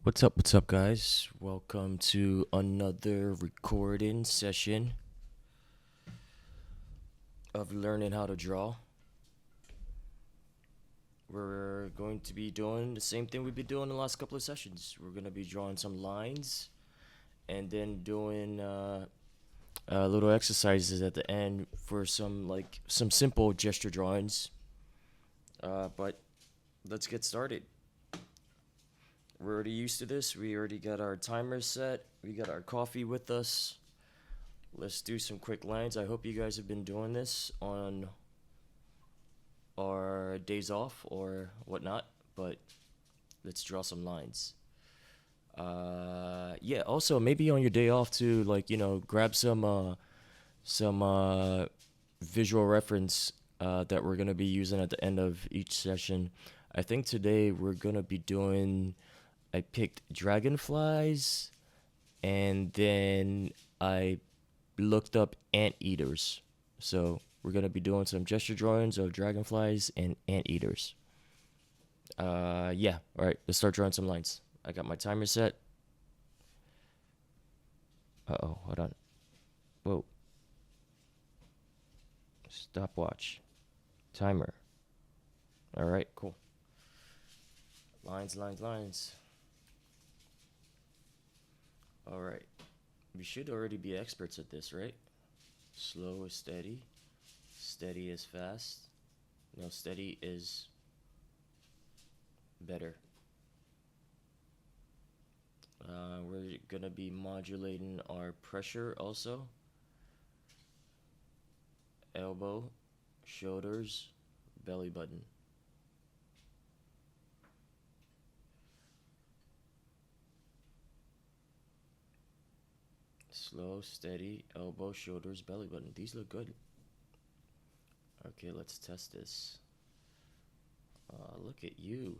What's up, guys? Welcome to another recording session of learning how to draw. We're going to be doing the same thing we've been doing the last couple of sessions. We're going to be drawing some lines and then doing little exercises at the end for some simple gesture drawings. But let's get started. We're already used to this. We already got our timer set. We got our coffee with us. Let's do some quick lines. I hope you guys have been doing this on our days off or whatnot, but let's draw some lines. Yeah, also maybe on your day off too, grab some visual reference that we're gonna be using at the end of each session. I think today we're gonna be doing. I picked dragonflies, and then I looked up anteaters. So we're gonna be doing some gesture drawings of dragonflies and anteaters. Yeah. All right. Let's start drawing some lines. I got my timer set. Uh-oh. Hold on. Whoa. Stopwatch. Timer. All right. Cool. Lines, lines, lines. All right. We should already be experts at this, right? Slow is steady. Steady is fast. No, steady is better. We're gonna be modulating our pressure also. Elbow, shoulders, belly button. Slow, steady, elbow, shoulders, belly button. These look good. Okay, let's test this. Look at you.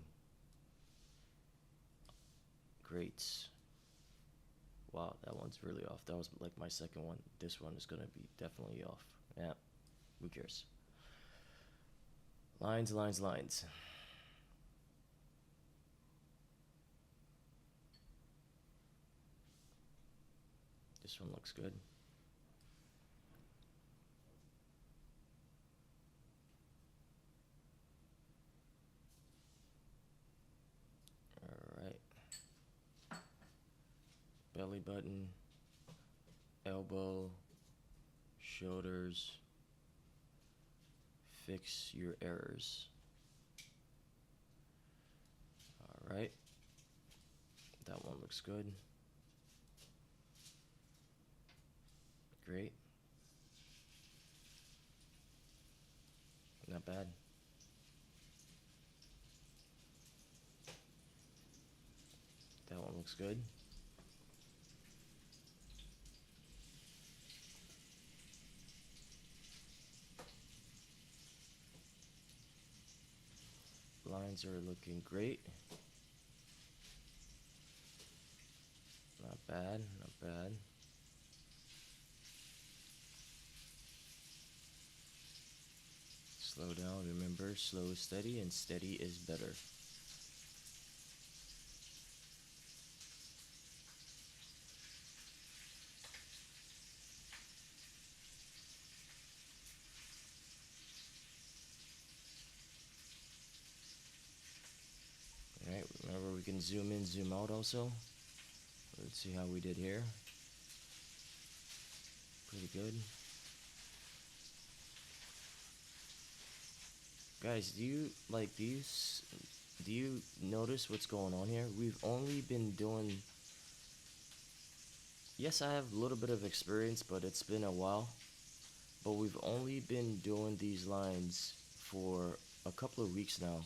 Great. Wow, that one's really off. That was like my second one. This one is gonna be definitely off. Yeah, who cares? Lines, lines, lines. This one looks good. All right. Belly button, elbow, shoulders. Fix your errors. All right. That one looks good. Great. Not bad. That one looks good. Lines are looking great. Not bad, not bad. Slow down, remember, slow is steady and steady is better. Alright, remember we can zoom in, zoom out also. Let's see how we did here. Pretty good. Guys, do you notice what's going on here? We've only been doing. Yes, I have a little bit of experience, but it's been a while. But we've only been doing these lines for a couple of weeks now,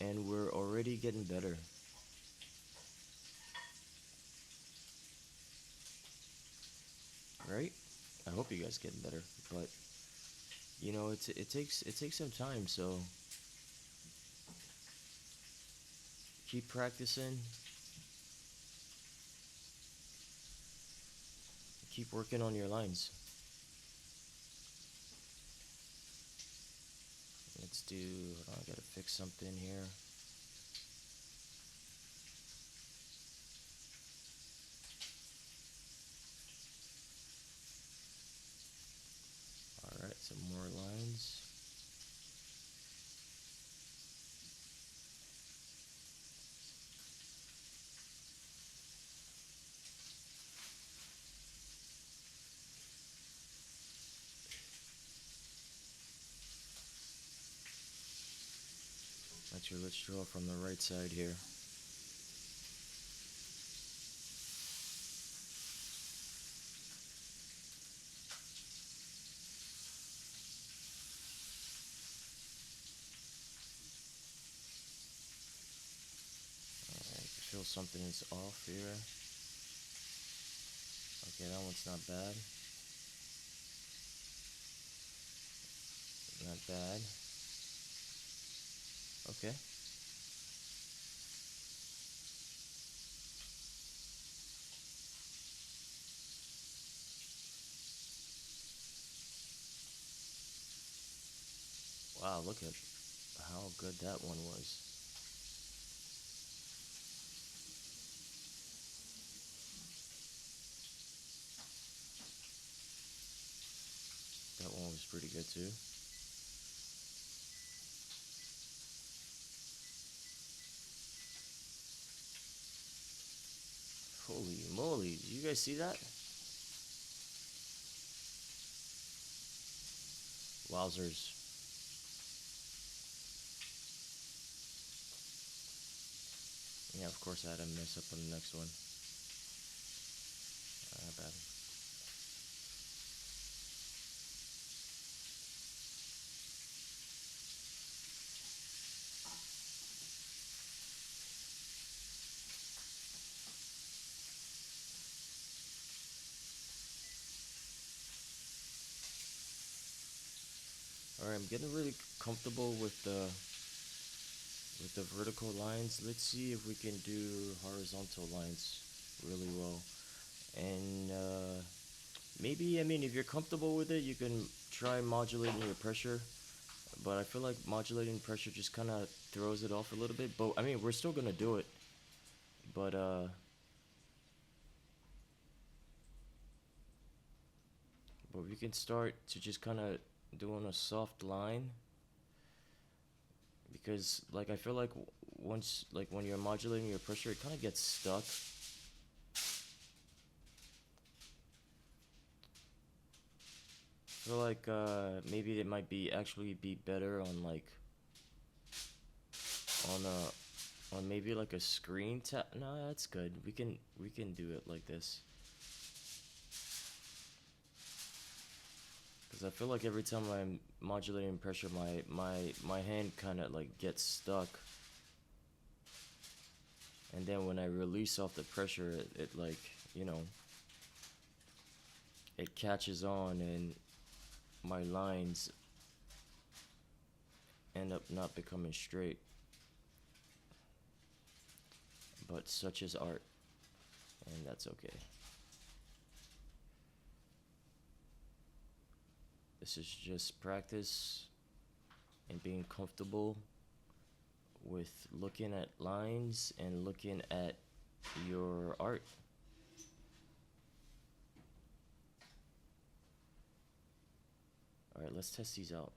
and we're already getting better. Right? I hope you guys getting better, but it takes some time, so keep practicing, keep working on your lines. Let's do. Hold on, I gotta fix something here. Actually, let's draw from the right side here. Alright, I feel something is off here. Okay, that one's not bad. Not bad. Okay. Wow, look at how good that one was. That one was pretty good too. Holy moly, did you guys see that? Wowzers. Yeah, of course I had to mess up on the next one. Not bad. Alright, I'm getting really comfortable with the vertical lines. Let's see if we can do horizontal lines really well. And maybe, I mean, if you're comfortable with it, you can try modulating your pressure. But I feel like modulating pressure just kind of throws it off a little bit. But I mean, we're still gonna do it. But we can start to just kind of doing a soft line, because like I feel like once, like when you're modulating your pressure, it kind of gets stuck. I feel like maybe it might be actually be better on like on maybe like a screen tap. No, that's good. We can do it like this. Because I feel like every time I'm modulating pressure, my hand kind of like gets stuck. And then when I release off the pressure, it like, you know, it catches on and my lines end up not becoming straight. But such is art, and that's okay. This is just practice and being comfortable with looking at lines and looking at your art. Alright, let's test these out.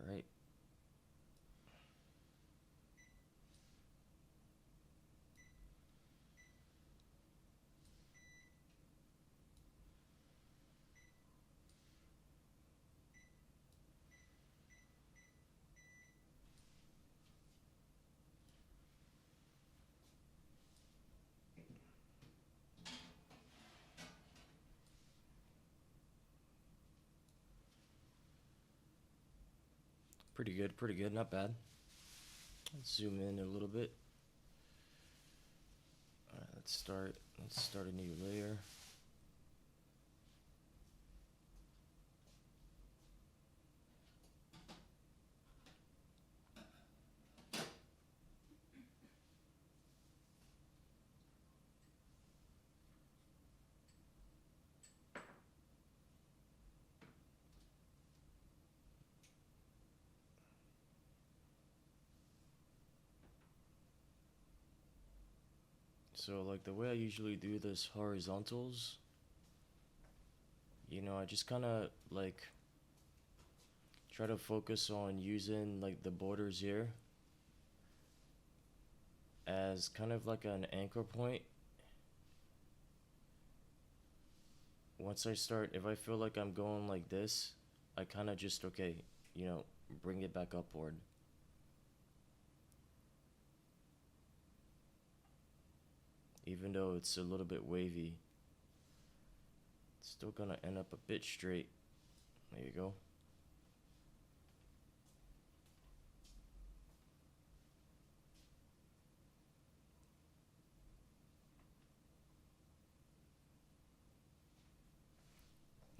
Alright. Pretty good, not bad. Let's zoom in a little bit. Alright, let's start a new layer. So like the way I usually do this horizontals, you know, I just kind of like try to focus on using like the borders here as kind of like an anchor point. Once I start, if I feel like I'm going like this, I kind of just, okay, you know, bring it back upward. Even though it's a little bit wavy, it's still gonna end up a bit straight. There you go.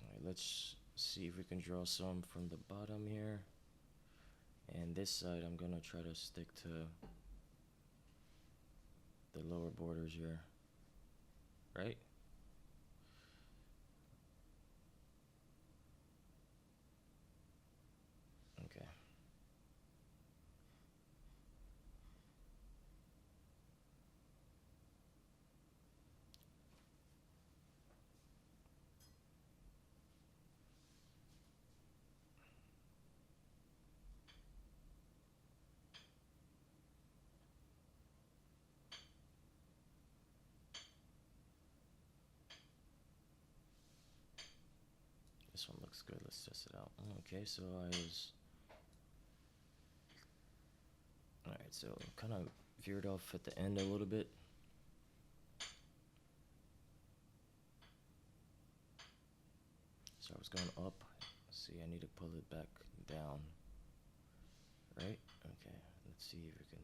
Alright, let's see if we can draw some from the bottom here. And this side, I'm gonna try to stick to the lower borders here. Right? Okay. This one looks good. Let's test it out. Okay, so I was. Alright, so kind of veered off at the end a little bit. So I was going up. See, I need to pull it back down. Right? Okay, let's see if we can.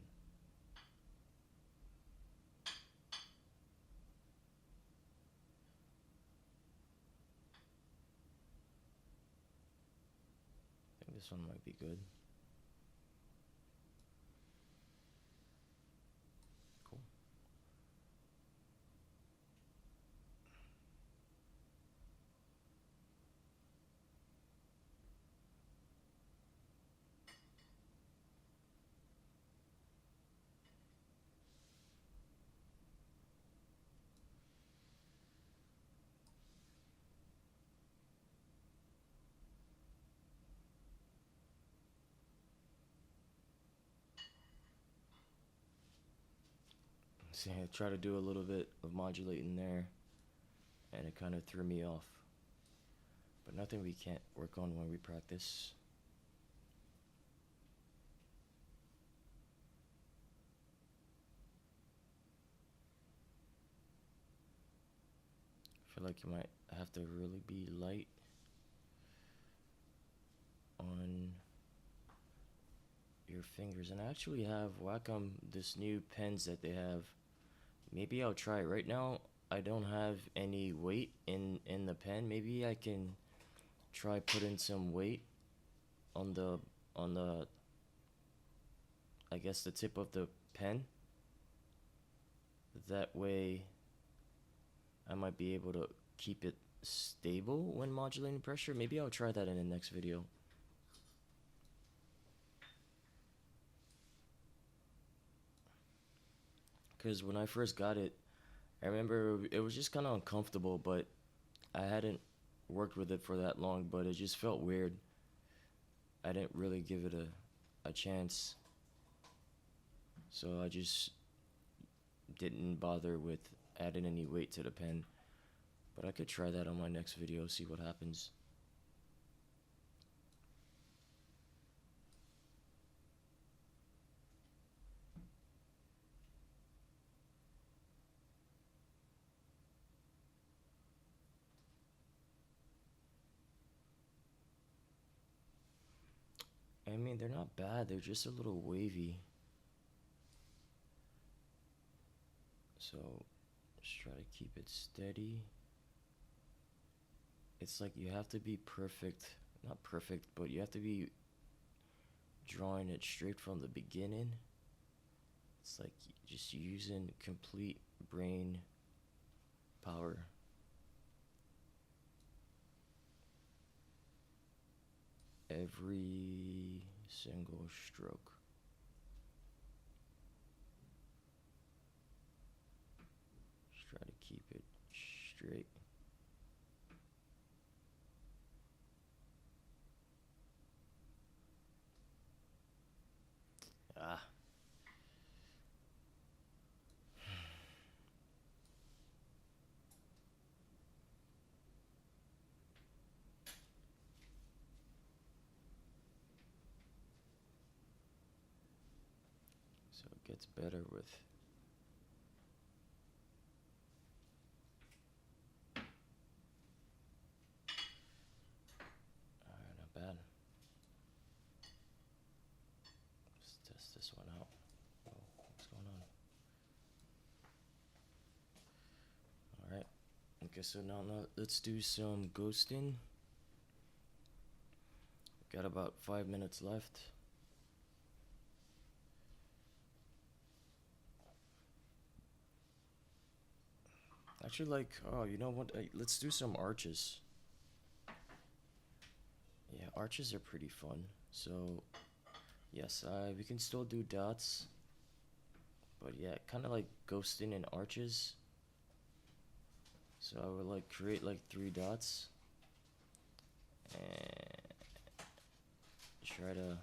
I think this one might be good. Cool. See, I tried to do a little bit of modulating there, and it kind of threw me off. But nothing we can't work on when we practice. I feel like you might have to really be light on your fingers. And I actually have Wacom, this new pens that they have. Maybe I'll try it. Right now, I don't have any weight in the pen. Maybe I can try putting some weight on the I guess the tip of the pen. That way I might be able to keep it stable when modulating pressure. Maybe I'll try that in the next video. Because when I first got it, I remember it was just kind of uncomfortable, but I hadn't worked with it for that long, but it just felt weird. I didn't really give it a chance. So I just didn't bother with adding any weight to the pen. But I could try that on my next video, see what happens. I mean, they're not bad, they're just a little wavy. So, just try to keep it steady. It's like you have to be perfect, not perfect, but you have to be drawing it straight from the beginning. It's like just using complete brain power. Every single stroke. Just try to keep it straight. Ah. gets better with. Alright, not bad. Let's test this one out. Oh, what's going on? Alright. Okay, so now let's do some ghosting. Got about 5 minutes left. Actually, like, oh, you know what? Let's do some arches. Yeah, arches are pretty fun. So, yes, we can still do dots. But yeah, kind of like ghosting and arches. So I would like create like 3 dots. And try to,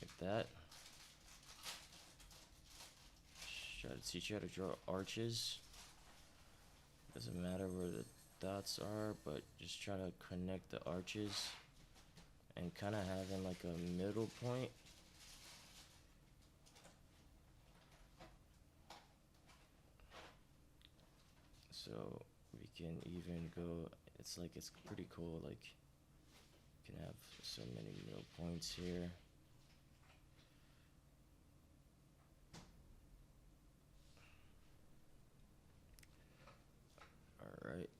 like that. Try to teach you how to draw arches. Doesn't matter where the dots are, but just try to connect the arches and kind of having like a middle point. So we can even go, it's like, it's pretty cool, like you can have so many middle points here. Alright.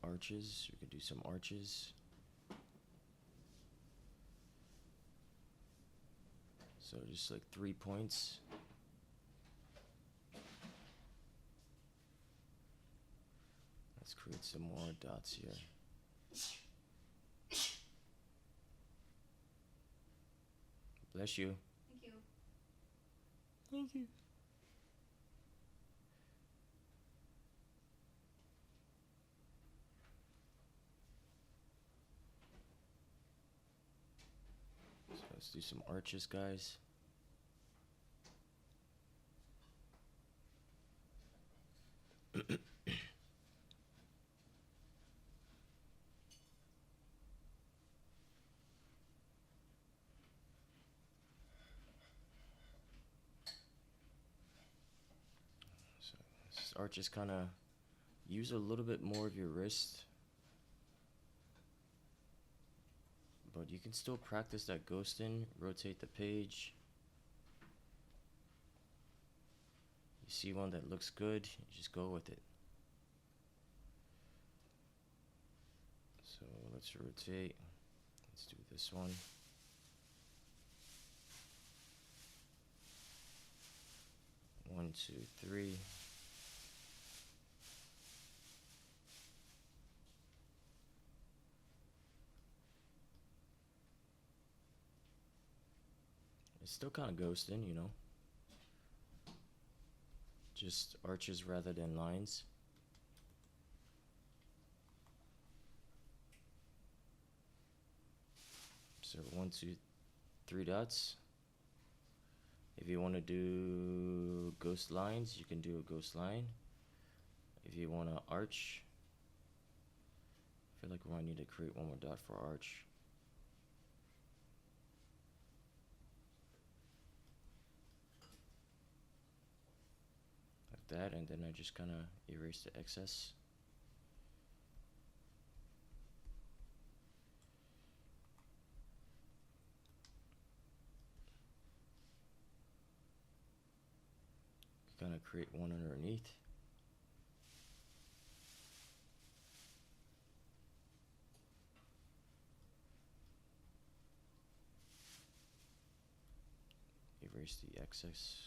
Arches, we can do some arches. So just like 3 points. Let's create some more dots here. Bless you. Thank you. Thank you. So let's do some arches, guys. So this arches kind of use a little bit more of your wrist, but you can still practice that ghosting. Rotate the page. You see one that looks good, you just go with it. So let's rotate. Let's do this one. One, two, three. It's still kind of ghosting, you know. Just arches rather than lines. So 1, 2, 3 dots. If you want to do ghost lines, you can do a ghost line. If you want to arch, I feel like we might need to create one more dot for arch. Like that, and then I just kind of erase the excess. Kind of create one underneath. Erase the excess.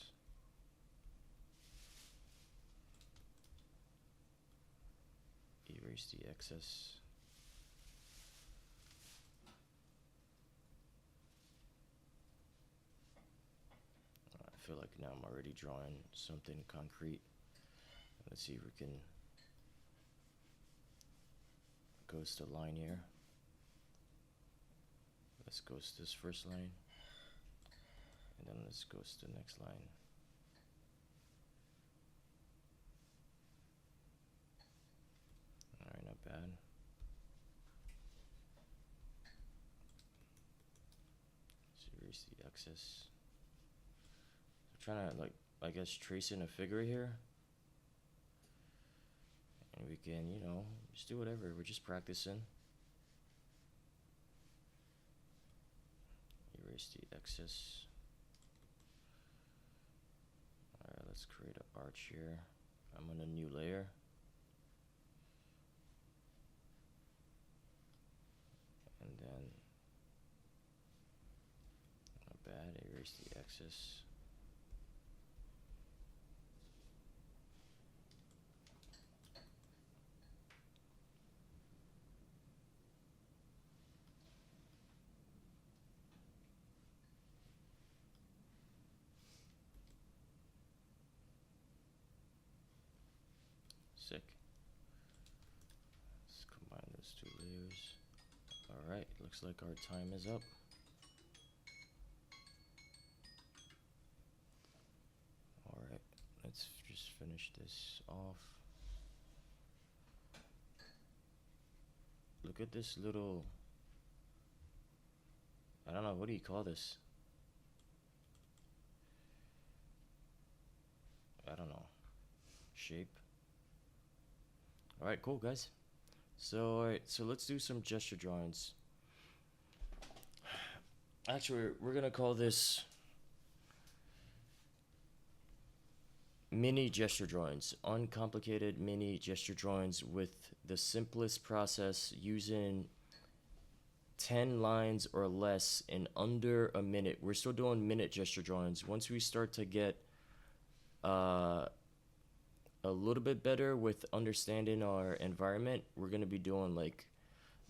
Erase the excess. I feel like now I'm already drawing something concrete. Let's see if we can ghost a line here. Let's ghost this first line, and then let's ghost the next line. Alright, not bad. erase the excess. I'm trying to, like, I guess, trace in a figure here. And we can, you know, just do whatever. We're just practicing. Erase the excess. Alright, let's create an arch here. I'm on a new layer. And then, not bad, erase the excess. Sick. Let's combine those two layers. Alright, looks like our time is up. Alright, let's just finish this off. Look at this little, I don't know, what do you call this? I don't know. Shape. Alright, cool guys. So, alright, so let's do some gesture drawings. Actually, we're gonna call this mini gesture drawings. Uncomplicated mini gesture drawings with the simplest process using 10 lines or less in under a minute. We're still doing minute gesture drawings. Once we start to get a little bit better with understanding our environment, we're gonna be doing like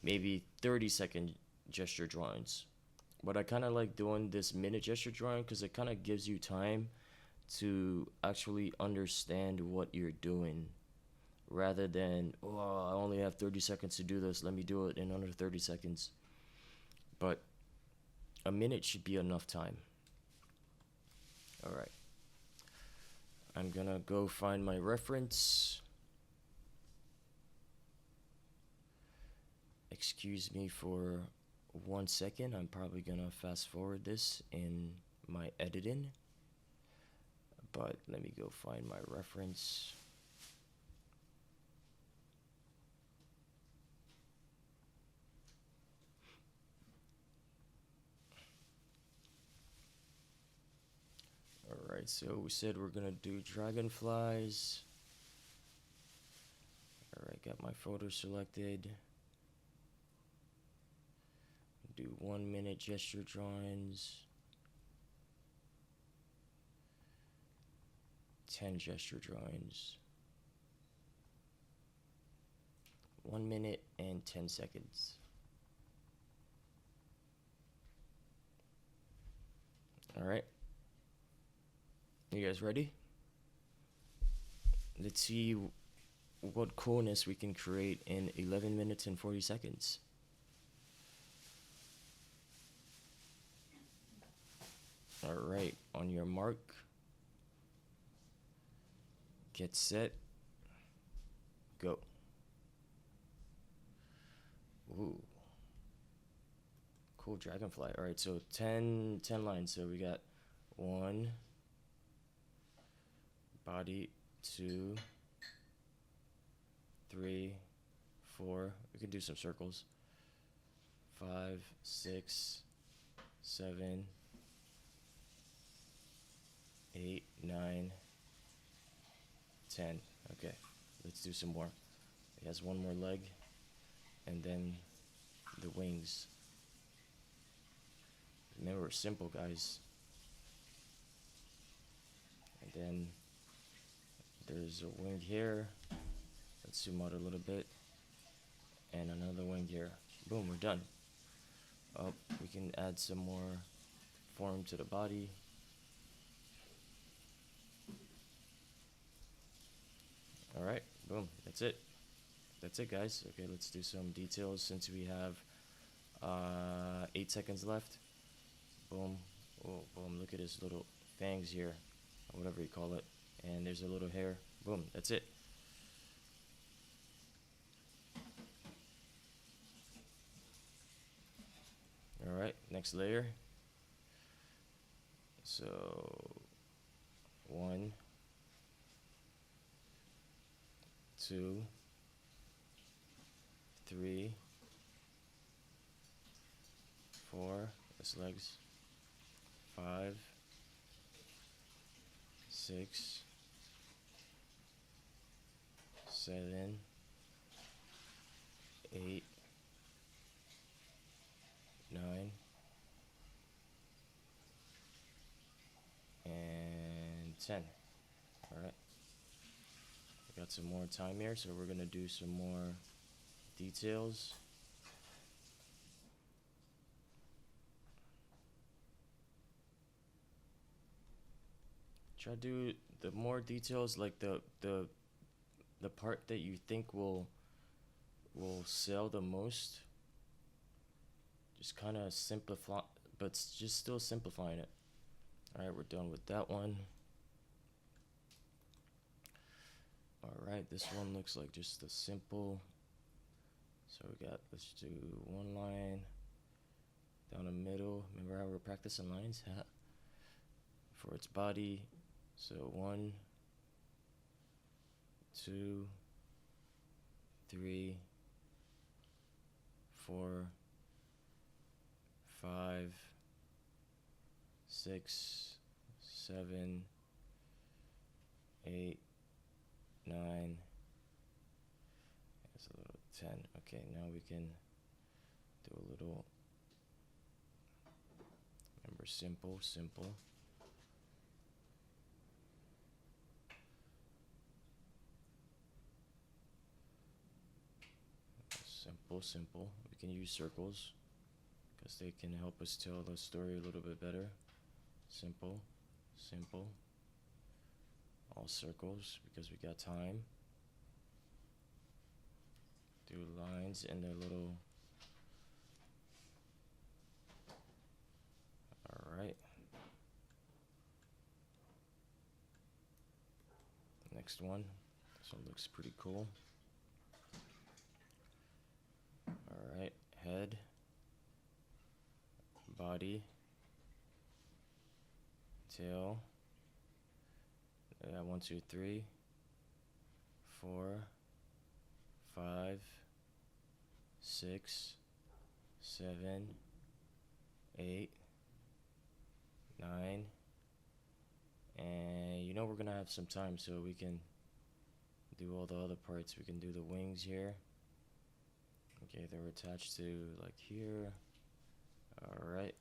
maybe 30-second gesture drawings. But I kind of like doing this minute gesture drawing because it kind of gives you time to actually understand what you're doing, rather than, oh, I only have 30 seconds to do this, let me do it in under 30 seconds. But a minute should be enough time. Alright, I'm gonna go find my reference. Excuse me for 1 second, I'm probably gonna fast forward this in my editing, but let me go find my reference. Alright, so we said we're gonna do dragonflies. Alright, got my photo selected. Do 1 minute gesture drawings. 10 gesture drawings. 1 minute and 10 seconds. Alright. You guys ready? Let's see what coolness we can create in 11 minutes and 40 seconds. Alright, on your mark, get set, go. Ooh. Cool dragonfly. Alright, so 10 lines. So we got 1, body, 2, 3, 4. We can do some circles. 5, 6, 7, 8, 9, 10. Okay, let's do some more. He has one more leg, and then the wings. Remember, simple, guys. And then there's a wing here. Let's zoom out a little bit. And another wing here. Boom, we're done. Oh, we can add some more form to the body. Alright, boom, that's it. That's it, guys. Okay, let's do some details since we have 8 seconds left. Boom. Oh, boom, look at his little fangs here, or whatever you call it. And there's a little hair. Boom, that's it. Alright, next layer. So 1, 2, 3, 4, that's legs, 5, 6, 7, 8, 9, and 10. Alright. We got some more time here, so we're gonna do some more details. Try to do the more details, like the part that you think will sell the most. Just kind of simplify, but just still simplifying it. All right, we're done with that one. All right, this one looks like just a simple. So we got, let's do one line down the middle. Remember how we're practicing lines? For its body. So 1, 2, 3, 4, 5, 6, 7, 8, 9. That's a little 10. Okay, now we can do a little. Remember, simple. Simple. We can use circles because they can help us tell the story a little bit better. Simple. All circles because we got time. Do lines and their little. Alright. Next one. This one looks pretty cool. Alright, head, body, tail. 1, 2, 3, 4, 5, 6, 7, 8, 9, and we're gonna have some time, so we can do all the other parts. We can do the wings here. Okay, they're attached to like here. Alright.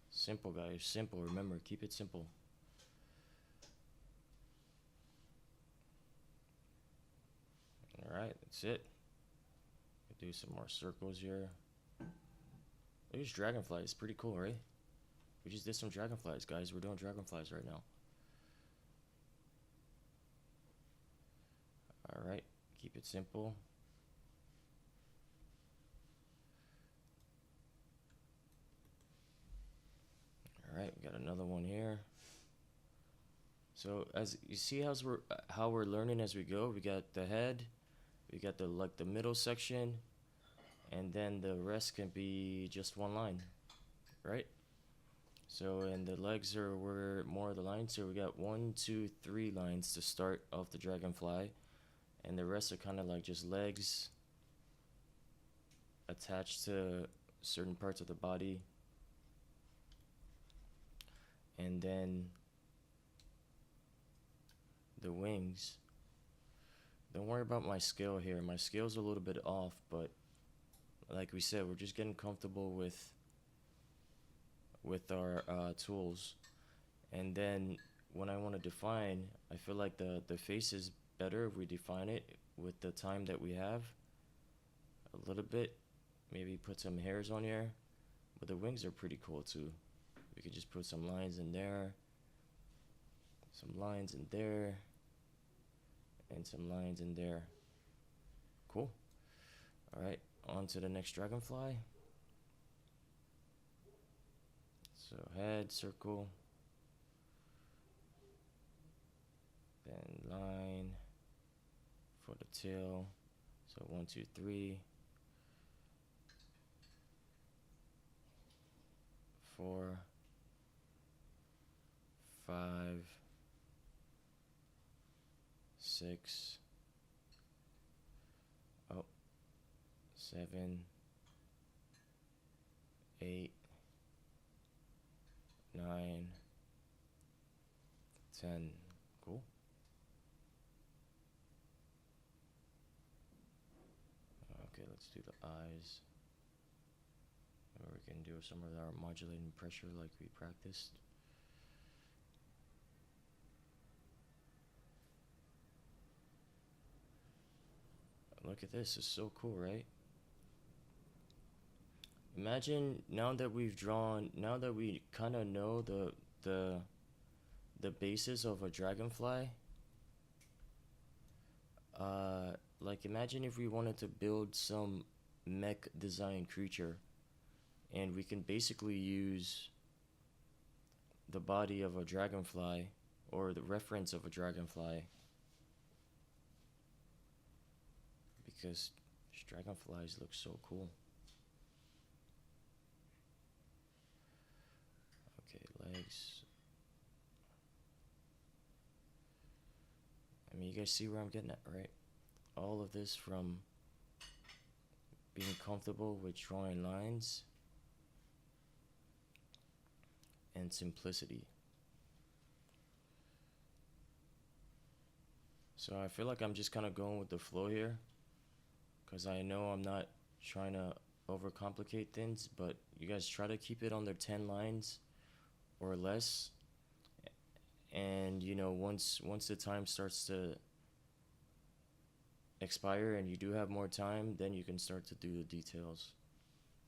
Simple, guys. Simple. Remember, keep it simple. Alright, that's it. Do some more circles here. There's dragonflies. Pretty cool, right? We just did some dragonflies, guys. We're doing dragonflies right now. Alright, keep it simple. Alright, we got another one here. So as you see how we're learning as we go, we got the head, we got the middle section, and then the rest can be just one line, right? So and the legs were more of the lines. So we got 1, 2, 3 lines to start off the dragonfly, and the rest are kind of like just legs attached to certain parts of the body, and then the wings. Don't worry about my scale here. My scale's a little bit off, but like we said, we're just getting comfortable with our tools. And then when I want to define, I feel like the face is better if we define it with the time that we have a little bit. Maybe put some hairs on here, but the wings are pretty cool too. We could just put some lines in there, some lines in there, and some lines in there. Cool. Alright, on to the next dragonfly. So head, circle, then line for the tail. So 1, 2, 3, 4, 5, 6, oh, 7, 8, 9, 10. Cool. Okay, let's do the eyes. Or we can do some of our modulating pressure like we practiced. Look at this, it's so cool, right? Imagine now that we've drawn, now that we kind of know the basis of a dragonfly. Like imagine if we wanted to build some mech design creature, and we can basically use the body of a dragonfly or the reference of a dragonfly, because dragonflies look so cool. Okay, legs. I mean, you guys see where I'm getting at, right? All of this from being comfortable with drawing lines and simplicity. So I feel like I'm just kind of going with the flow here, because I know I'm not trying to overcomplicate things, but you guys try to keep it under 10 lines or less. And you know, once the time starts to expire and you do have more time, then you can start to do the details.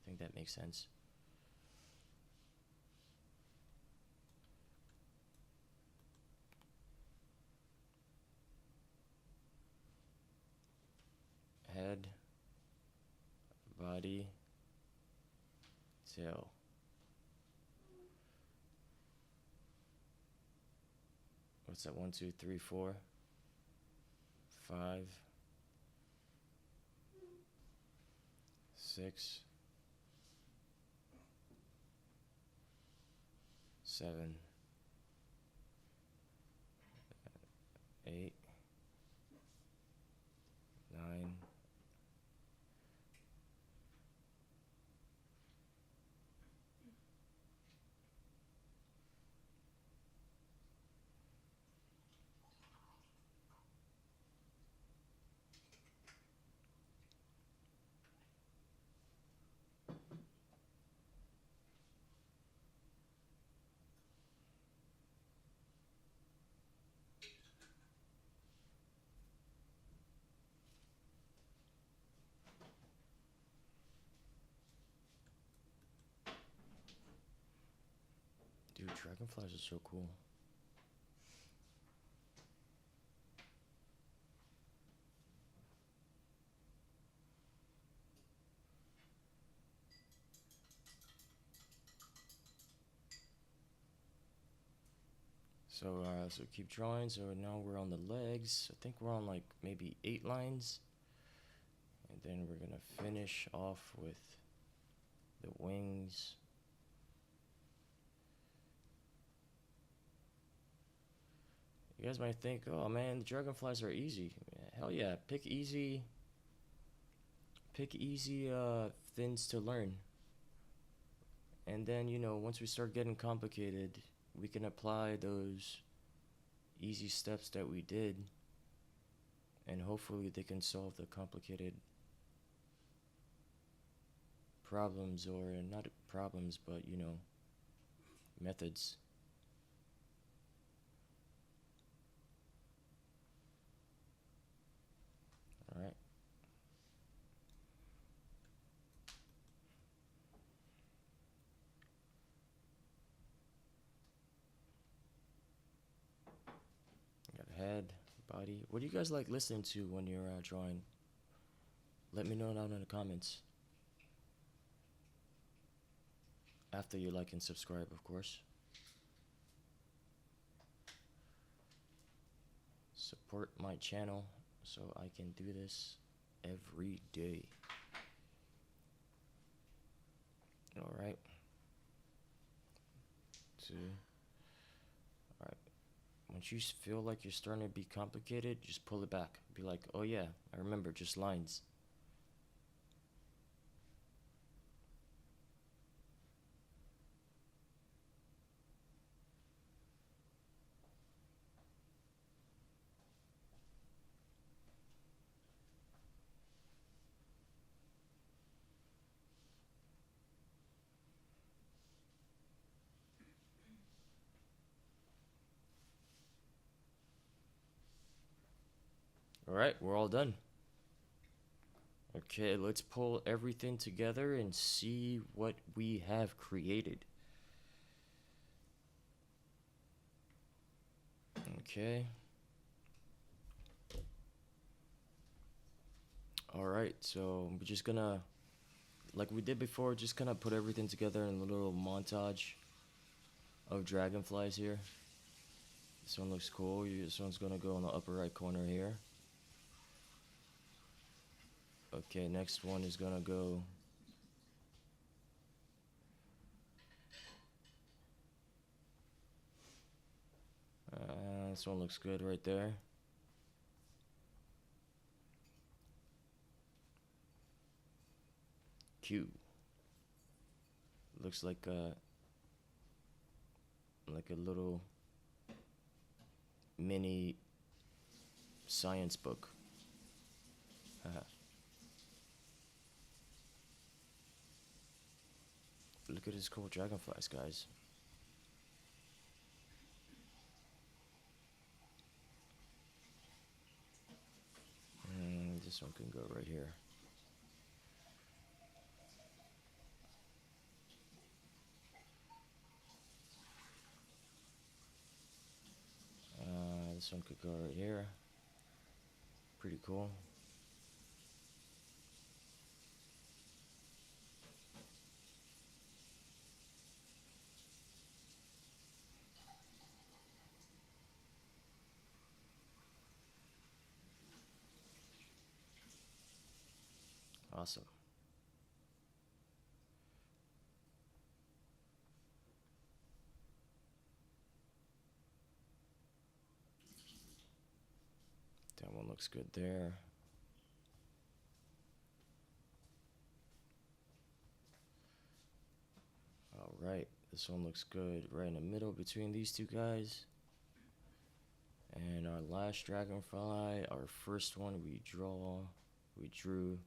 I think that makes sense. Head, body, tail. What's that? 1, 2, 3, 4, 5, 6, 7, 8, 9, Dude, dragonflies are so cool. So keep drawing. So now we're on the legs. I think we're on like maybe 8 lines. And then we're gonna finish off with the wings. You guys might think, oh man, the dragonflies are easy. Hell yeah, pick easy things to learn. And then, you know, once we start getting complicated, we can apply those easy steps that we did, and hopefully they can solve the complicated problems, or not problems, but, you know, methods. All right. Got head, body. What do you guys like listening to when you're drawing? Let me know down in the comments. After you like and subscribe, of course. Support my channel so I can do this every day. All right. 2. All right, Once you feel like you're starting to be complicated, just pull it back. Be like, oh yeah, I remember, just lines. All right, we're all done. Okay, let's pull everything together and see what we have created. Okay. All right, so we're just gonna, like we did before, just kind of put everything together in a little montage of dragonflies here. This one looks cool. This one's gonna go in the upper right corner here. Okay, next one is gonna go. This one looks good right there. Cute. Looks like a little mini science book. Look at his cool dragonflies, guys. This one can go right here. This one could go right here. Pretty cool. Awesome. That one looks good there. All right, this one looks good right in the middle between these two guys. And our last dragonfly, our first one we drew,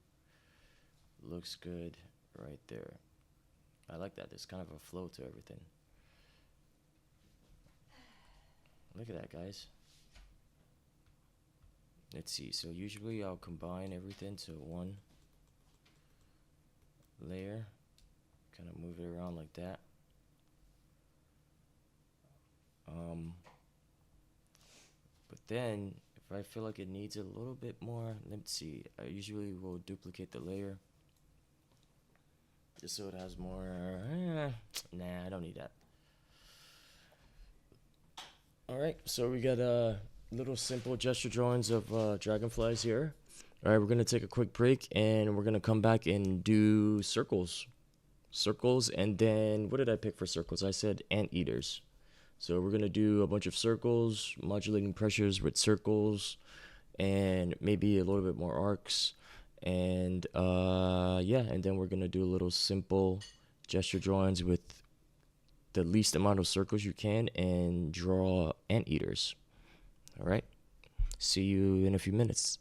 looks good right there. I like that. There's kind of a flow to everything. Look at that, guys. Let's see. So usually I'll combine everything to one layer. Kind of move it around like that. But then, if I feel like it needs a little bit more, let's see. I usually will duplicate the layer. Just so it has more. Nah, I don't need that. Alright, so we got little simple gesture drawings of dragonflies here. Alright, we're going to take a quick break and we're going to come back and do circles. Circles, and then what did I pick for circles? I said anteaters. So we're going to do a bunch of circles, modulating pressures with circles, and maybe a little bit more arcs. And yeah, and then we're going to do a little simple gesture drawings with the least amount of circles you can and draw anteaters. All right. See you in a few minutes.